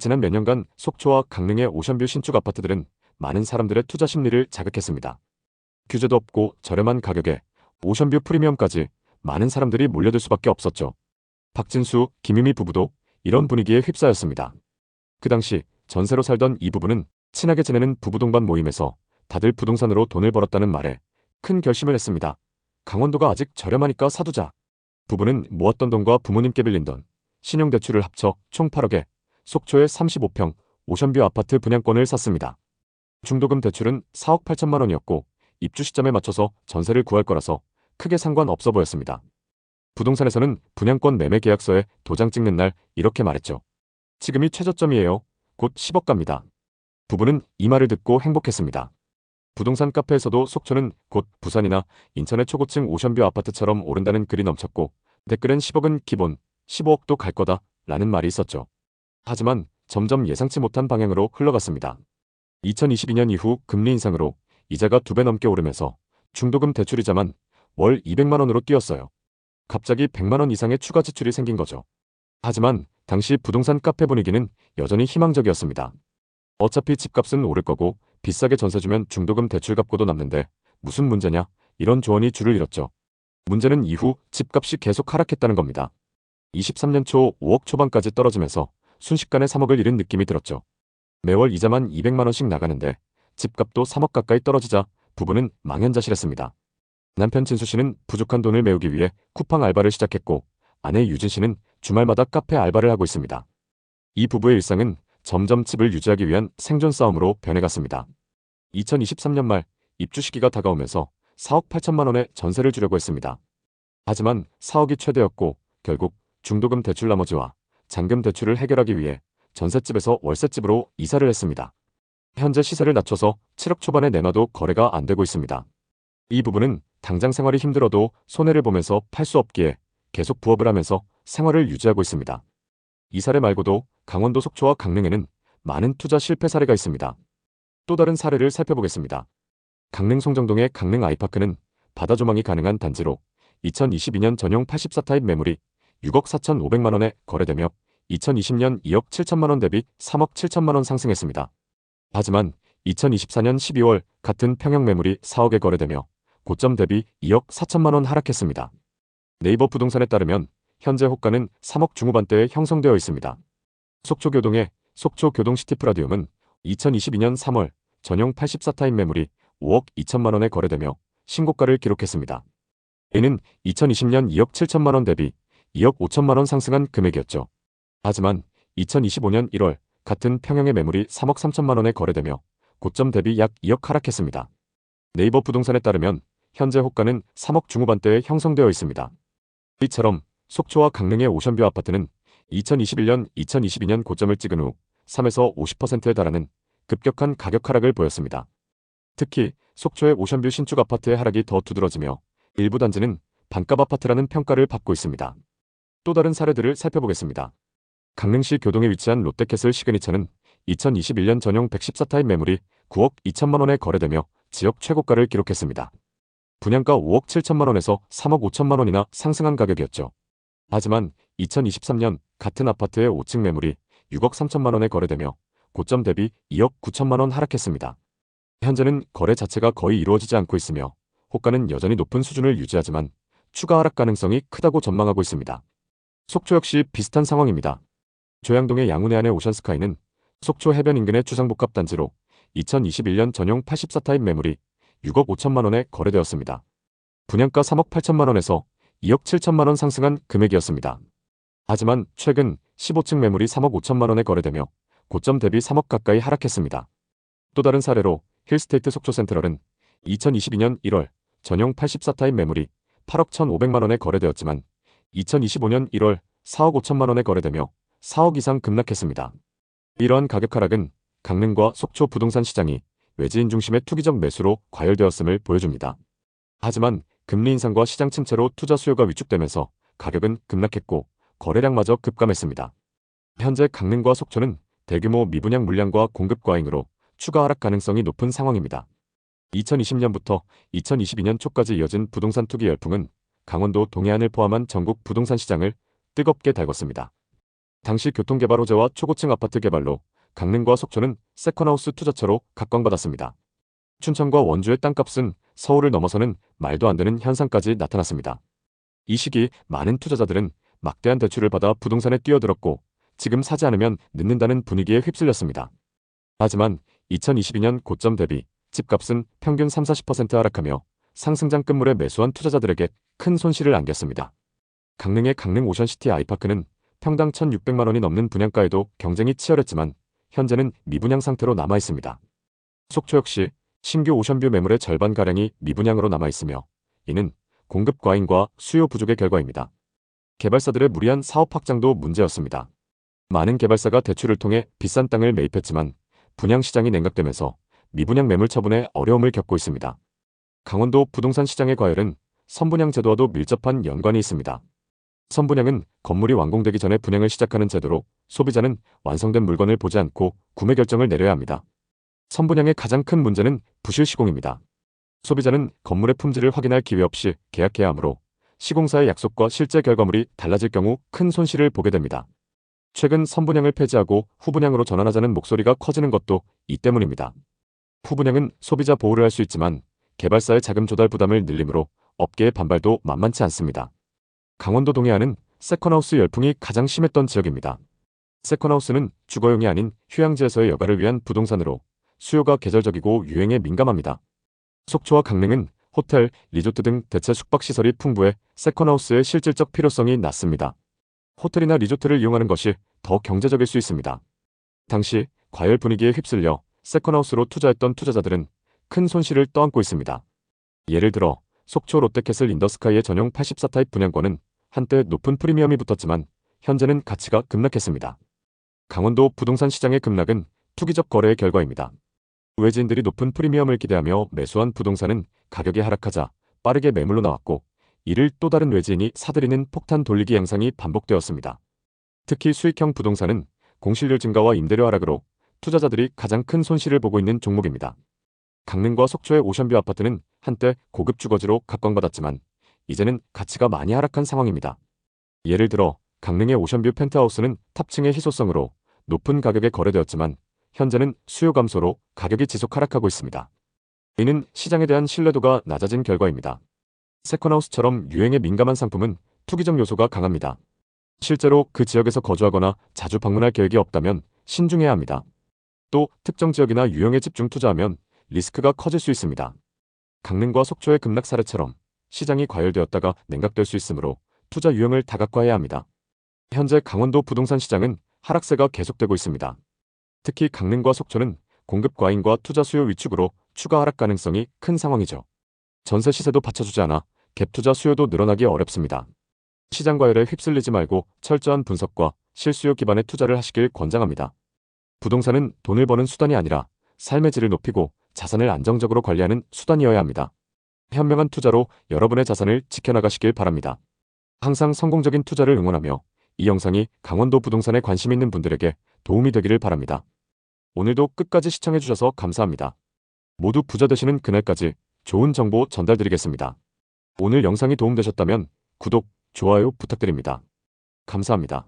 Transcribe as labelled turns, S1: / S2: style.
S1: 지난 몇 년간 속초와 강릉의 오션뷰 신축 아파트들은 많은 사람들의 투자 심리를 자극했습니다. 규제도 없고 저렴한 가격에 오션뷰 프리미엄까지 많은 사람들이 몰려들 수밖에 없었죠. 박진수, 김유미 부부도 이런 분위기에 휩싸였습니다. 그 당시 전세로 살던 이 부부는 친하게 지내는 부부 동반 모임에서 다들 부동산으로 돈을 벌었다는 말에 큰 결심을 했습니다. 강원도가 아직 저렴하니까 사두자. 부부는 모았던 돈과 부모님께 빌린 돈, 신용대출을 합쳐 총 8억에 속초의 35평 오션뷰 아파트 분양권을 샀습니다. 중도금 대출은 4억 8천만 원이었고 입주 시점에 맞춰서 전세를 구할 거라서 크게 상관없어 보였습니다. 부동산에서는 분양권 매매 계약서에 도장 찍는 날 이렇게 말했죠. 지금이 최저점이에요. 곧 10억 갑니다. 부부는 이 말을 듣고 행복했습니다. 부동산 카페에서도 속초는 곧 부산이나 인천의 초고층 오션뷰 아파트처럼 오른다는 글이 넘쳤고 댓글엔 10억은 기본, 15억도 갈 거다 라는 말이 있었죠. 하지만 점점 예상치 못한 방향으로 흘러갔습니다. 2022년 이후 금리 인상으로 이자가 2배 넘게 오르면서 중도금 대출이자만 월 200만 원으로 뛰었어요. 갑자기 100만 원 이상의 추가 지출이 생긴 거죠. 하지만 당시 부동산 카페 분위기는 여전히 희망적이었습니다. 어차피 집값은 오를 거고 비싸게 전세 주면 중도금 대출 갚고도 남는데 무슨 문제냐, 이런 조언이 줄을 잃었죠. 문제는 이후 집값이 계속 하락했다는 겁니다. 23년 초 5억 초반까지 떨어지면서 순식간에 3억을 잃은 느낌이 들었죠. 매월 이자만 200만 원씩 나가는데 집값도 3억 가까이 떨어지자 부부는 망연자실했습니다. 남편 진수 씨는 부족한 돈을 메우기 위해 쿠팡 알바를 시작했고 아내 유진 씨는 주말마다 카페 알바를 하고 있습니다. 이 부부의 일상은 점점 집을 유지하기 위한 생존 싸움으로 변해갔습니다. 2023년 말 입주 시기가 다가오면서 4억 8천만 원의 전세를 주려고 했습니다. 하지만 4억이 최대였고 결국 중도금 대출 나머지와 잔금 대출을 해결하기 위해 전셋집에서 월세집으로 이사를 했습니다. 현재 시세를 낮춰서 7억 초반에 내놔도 거래가 안 되고 있습니다. 이 부부는 당장 생활이 힘들어도 손해를 보면서 팔 수 없기에 계속 부업을 하면서 생활을 유지하고 있습니다. 이 사례 말고도 강원도 속초와 강릉에는 많은 투자 실패 사례가 있습니다. 또 다른 사례를 살펴보겠습니다. 강릉 송정동의 강릉 아이파크는 바다 조망이 가능한 단지로 2022년 전용 84타입 매물이 6억 4,500만 원에 거래되며 2020년 2억 7천만 원 대비 3억 7천만 원 상승했습니다. 하지만 2024년 12월 같은 평형 매물이 4억에 거래되며 고점 대비 2억 4천만 원 하락했습니다. 네이버 부동산에 따르면 현재 호가는 3억 중후반대에 형성되어 있습니다. 속초교동의 속초교동시티프라디움은 2022년 3월 전용 84타입 매물이 5억 2천만 원에 거래되며 신고가를 기록했습니다. 이는 2020년 2억 7천만 원 대비 2억 5천만 원 상승한 금액이었죠. 하지만 2025년 1월 같은 평형의 매물이 3억 3천만 원에 거래되며 고점 대비 약 2억 하락했습니다. 네이버 부동산에 따르면 현재 호가는 3억 중후반대에 형성되어 있습니다. 이처럼 속초와 강릉의 오션뷰 아파트는 2021년, 2022년 고점을 찍은 후 3에서 50%에 달하는 급격한 가격 하락을 보였습니다. 특히 속초의 오션뷰 신축 아파트의 하락이 더 두드러지며 일부 단지는 반값 아파트라는 평가를 받고 있습니다. 또 다른 사례들을 살펴보겠습니다. 강릉시 교동에 위치한 롯데캐슬 시그니처는 2021년 전용 114타입 매물이 9억 2천만 원에 거래되며 지역 최고가를 기록했습니다. 분양가 5억 7천만 원에서 3억 5천만 원이나 상승한 가격이었죠. 하지만 2023년 같은 아파트의 5층 매물이 6억 3천만 원에 거래되며 고점 대비 2억 9천만 원 하락했습니다. 현재는 거래 자체가 거의 이루어지지 않고 있으며 호가는 여전히 높은 수준을 유지하지만 추가 하락 가능성이 크다고 전망하고 있습니다. 속초 역시 비슷한 상황입니다. 조양동의 양운해안의 오션스카이는 속초 해변 인근의 주상복합 단지로 2021년 전용 84타입 매물이 6억 5천만 원에 거래되었습니다. 분양가 3억 8천만 원에서 2억 7천만 원 상승한 금액이었습니다. 하지만 최근 15층 매물이 3억 5천만 원에 거래되며 고점 대비 3억 가까이 하락했습니다. 또 다른 사례로 힐스테이트 속초 센트럴은 2022년 1월 전용 84타입 매물이 8억 1,500만 원에 거래되었지만 2025년 1월 4억 5천만 원에 거래되며 4억 이상 급락했습니다. 이러한 가격 하락은 강릉과 속초 부동산 시장이 외지인 중심의 투기적 매수로 과열되었음을 보여줍니다. 하지만 금리 인상과 시장 침체로 투자 수요가 위축되면서 가격은 급락했고 거래량마저 급감했습니다. 현재 강릉과 속초는 대규모 미분양 물량과 공급 과잉으로 추가 하락 가능성이 높은 상황입니다. 2020년부터 2022년 초까지 이어진 부동산 투기 열풍은 강원도 동해안을 포함한 전국 부동산 시장을 뜨겁게 달궜습니다. 당시 교통개발 호재와 초고층 아파트 개발로 강릉과 속초는 세컨하우스 투자처로 각광받았습니다. 춘천과 원주의 땅값은 서울을 넘어서는 말도 안 되는 현상까지 나타났습니다. 이 시기 많은 투자자들은 막대한 대출을 받아 부동산에 뛰어들었고 지금 사지 않으면 늦는다는 분위기에 휩쓸렸습니다. 하지만 2022년 고점 대비 집값은 평균 30~40% 하락하며 상승장 끝물에 매수한 투자자들에게 큰 손실을 안겼습니다. 강릉의 강릉 오션시티 아이파크는 평당 1,600만 원이 넘는 분양가에도 경쟁이 치열했지만 현재는 미분양 상태로 남아 있습니다. 속초 역시 신규 오션뷰 매물의 절반가량이 미분양으로 남아 있으며 이는 공급 과잉과 수요 부족의 결과입니다. 개발사들의 무리한 사업 확장도 문제였습니다. 많은 개발사가 대출을 통해 비싼 땅을 매입했지만 분양 시장이 냉각되면서 미분양 매물 처분에 어려움을 겪고 있습니다. 강원도 부동산 시장의 과열은 선분양 제도와도 밀접한 연관이 있습니다. 선분양은 건물이 완공되기 전에 분양을 시작하는 제도로 소비자는 완성된 물건을 보지 않고 구매 결정을 내려야 합니다. 선분양의 가장 큰 문제는 부실 시공입니다. 소비자는 건물의 품질을 확인할 기회 없이 계약해야 하므로 시공사의 약속과 실제 결과물이 달라질 경우 큰 손실을 보게 됩니다. 최근 선분양을 폐지하고 후분양으로 전환하자는 목소리가 커지는 것도 이 때문입니다. 후분양은 소비자 보호를 할 수 있지만 개발사의 자금 조달 부담을 늘리므로 업계의 반발도 만만치 않습니다. 강원도 동해안은 세컨하우스 열풍이 가장 심했던 지역입니다. 세컨하우스는 주거용이 아닌 휴양지에서의 여가를 위한 부동산으로 수요가 계절적이고 유행에 민감합니다. 속초와 강릉은 호텔, 리조트 등 대체 숙박시설이 풍부해 세컨하우스의 실질적 필요성이 낮습니다. 호텔이나 리조트를 이용하는 것이 더 경제적일 수 있습니다. 당시 과열 분위기에 휩쓸려 세컨하우스로 투자했던 투자자들은 큰 손실을 떠안고 있습니다. 예를 들어 속초 롯데캐슬 인더스카이의 전용 84타입 분양권은 한때 높은 프리미엄이 붙었지만 현재는 가치가 급락했습니다. 강원도 부동산 시장의 급락은 투기적 거래의 결과입니다. 외지인들이 높은 프리미엄을 기대하며 매수한 부동산은 가격이 하락하자 빠르게 매물로 나왔고 이를 또 다른 외지인이 사들이는 폭탄 돌리기 양상이 반복되었습니다. 특히 수익형 부동산은 공실률 증가와 임대료 하락으로 투자자들이 가장 큰 손실을 보고 있는 종목입니다. 강릉과 속초의 오션뷰 아파트는 한때 고급 주거지로 각광받았지만 이제는 가치가 많이 하락한 상황입니다. 예를 들어 강릉의 오션뷰 펜트하우스는 탑층의 희소성으로 높은 가격에 거래되었지만 현재는 수요 감소로 가격이 지속 하락하고 있습니다. 이는 시장에 대한 신뢰도가 낮아진 결과입니다. 세컨하우스처럼 유행에 민감한 상품은 투기적 요소가 강합니다. 실제로 그 지역에서 거주하거나 자주 방문할 계획이 없다면 신중해야 합니다. 또 특정 지역이나 유형에 집중 투자하면 리스크가 커질 수 있습니다. 강릉과 속초의 급락 사례처럼 시장이 과열되었다가 냉각될 수 있으므로 투자 유형을 다각화해야 합니다. 현재 강원도 부동산 시장은 하락세가 계속되고 있습니다. 특히 강릉과 속초는 공급 과잉과 투자 수요 위축으로 추가 하락 가능성이 큰 상황이죠. 전세 시세도 받쳐주지 않아 갭 투자 수요도 늘어나기 어렵습니다. 시장 과열에 휩쓸리지 말고 철저한 분석과 실수요 기반의 투자를 하시길 권장합니다. 부동산은 돈을 버는 수단이 아니라 삶의 질을 높이고 자산을 안정적으로 관리하는 수단이어야 합니다. 현명한 투자로 여러분의 자산을 지켜나가시길 바랍니다. 항상 성공적인 투자를 응원하며 이 영상이 강원도 부동산에 관심 있는 분들에게 도움이 되기를 바랍니다. 오늘도 끝까지 시청해주셔서 감사합니다. 모두 부자 되시는 그날까지 좋은 정보 전달드리겠습니다. 오늘 영상이 도움되셨다면 구독, 좋아요 부탁드립니다. 감사합니다.